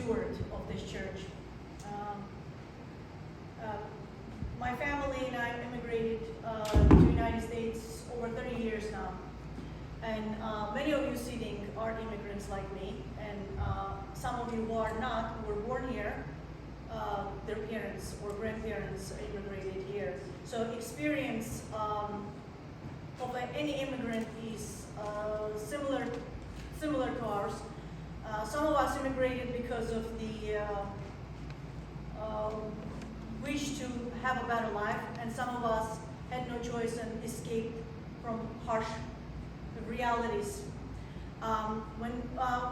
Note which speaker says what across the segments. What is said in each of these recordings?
Speaker 1: steward of this church. My family and I immigrated to the United States over 30 years now. And many of you sitting are immigrants like me, and some of you who are not, who were born here, their parents or grandparents immigrated here. So experience of any immigrant is similar to ours. Some of us immigrated because of the wish to have a better life, and some of us had no choice and escaped from harsh realities. When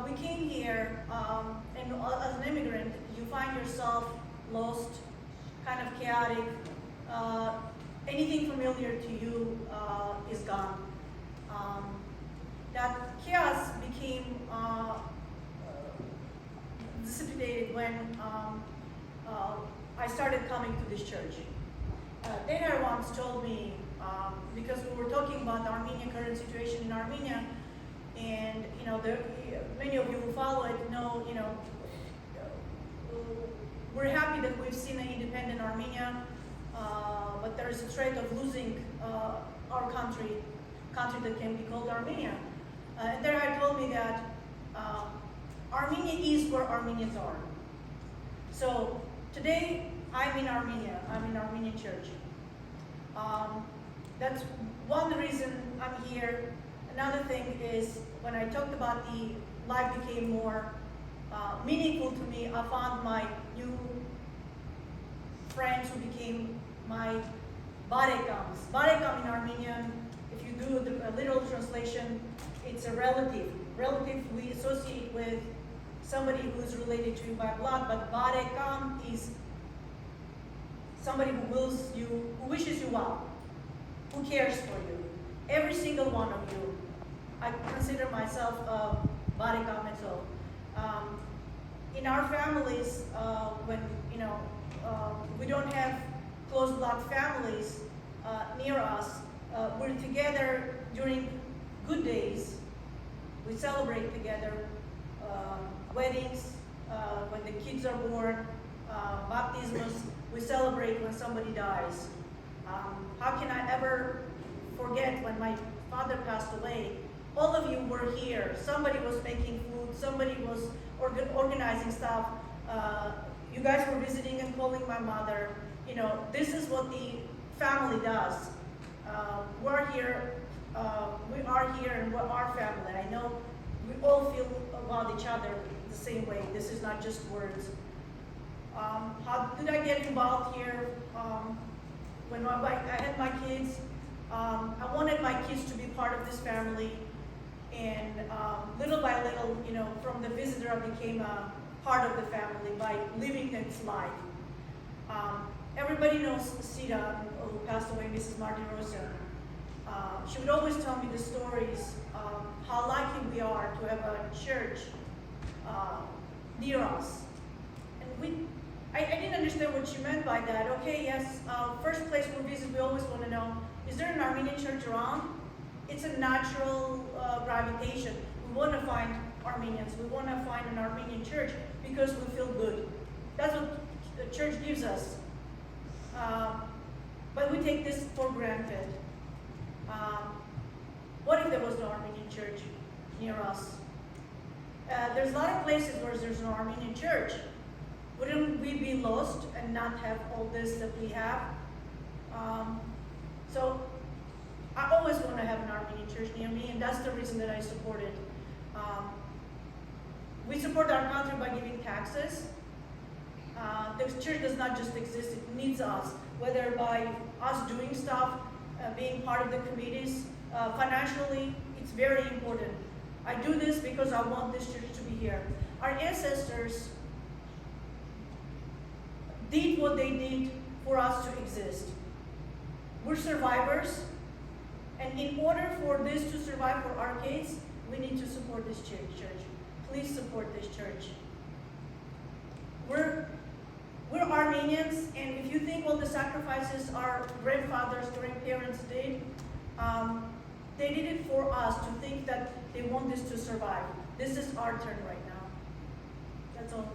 Speaker 1: we came here, and as an immigrant, you find yourself lost, kind of chaotic. Anything familiar to you is gone. That chaos became dissipated when I started coming to this church. Dana once told me, because we were talking about the Armenian current situation in Armenia, and many of you who follow it know, we're happy that we've seen an independent Armenia, but there is a threat of losing our country that can be called Armenia. And Dana told me that Armenia is where Armenians are. So today, I'm in Armenia. I'm in Armenian church. That's one reason I'm here. Another thing is, when I talked about the life became more meaningful to me, I found my new friends who became my barekams. Barekam in Armenian, if you do the literal translation, it's a relative. Relative we associate with somebody who is related to you by blood, but barekam is somebody who wills you, who wishes you well, who cares for you. Every single one of you. I consider myself a barekam as well. In our families, when we don't have close blood families near us, we're together during good days. We celebrate together weddings, when the kids are born, baptisms. We celebrate when somebody dies. How can I ever forget when my father passed away? All of you were here. Somebody was making food. Somebody was organizing stuff. You guys were visiting and calling my mother. This is what the family does. We're here. We are here, and we're our family. I know we all feel about each other the same way. This is not just words. How did I get involved here? When I had my kids, I wanted my kids to be part of this family, and little by little, from the visitor, I became a part of the family by living its life. Everybody knows Sita, who passed away, Mrs. Martin Rosa. She would always tell me the stories, how lucky we are to have a church near us. And I didn't understand what she meant by that. Okay, yes, first place we visit, we always want to know, is there an Armenian church around? It's a natural gravitation. We want to find Armenians. We want to find an Armenian church because we feel good. That's what the church gives us. But we take this for granted. What if there was no Armenian church near us? There's a lot of places where there's no Armenian church. Wouldn't we be lost and not have all this that we have? So I always want to have an Armenian church near me, and that's the reason that I support it. We support our country by giving taxes. The church does not just exist, it needs us, whether by us doing stuff, being part of the committees, financially, it's very important. I do this because I want this church to be here. Our ancestors did what they did for us to exist. We're survivors, and in order for this to survive for our kids, we need to support this church. Please support this church. We're Armenians, and if you think all the sacrifices our grandfathers, grandparents did, they did it for us to think that they want this to survive. This is our turn right now. That's all.